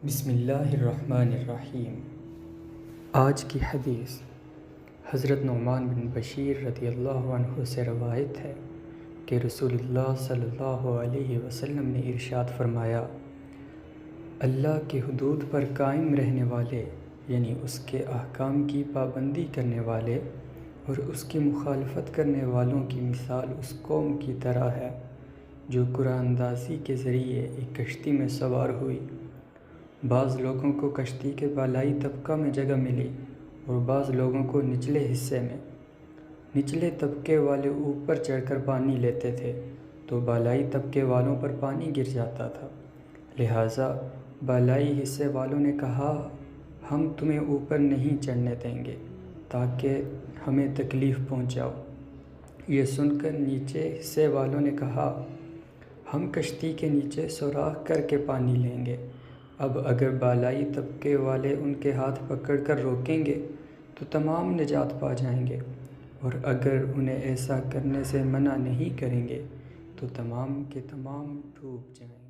بسم اللہ الرحمن الرحیم۔ آج کی حدیث حضرت نعمان بن بشیر رضی اللہ عنہ سے روایت ہے کہ رسول اللہ صلی اللہ علیہ وسلم نے ارشاد فرمایا، اللہ کی حدود پر قائم رہنے والے یعنی اس کے احکام کی پابندی کرنے والے اور اس کی مخالفت کرنے والوں کی مثال اس قوم کی طرح ہے جو قرآن اندازی کے ذریعے ایک کشتی میں سوار ہوئی۔ بعض لوگوں کو کشتی کے بالائی طبقہ میں جگہ ملی اور بعض لوگوں کو نچلے حصے میں۔ نچلے طبقے والے اوپر چڑھ کر پانی لیتے تھے تو بالائی طبقے والوں پر پانی گر جاتا تھا، لہٰذا بالائی حصے والوں نے کہا، ہم تمہیں اوپر نہیں چڑھنے دیں گے تاکہ ہمیں تکلیف پہنچاؤ۔ یہ سن کر نیچے حصے والوں نے کہا، ہم کشتی کے نیچے سوراخ کر کے پانی لیں گے۔ اب اگر بالائی طبقے والے ان کے ہاتھ پکڑ کر روکیں گے تو تمام نجات پا جائیں گے، اور اگر انہیں ایسا کرنے سے منع نہیں کریں گے تو تمام کے تمام ڈوب جائیں گے۔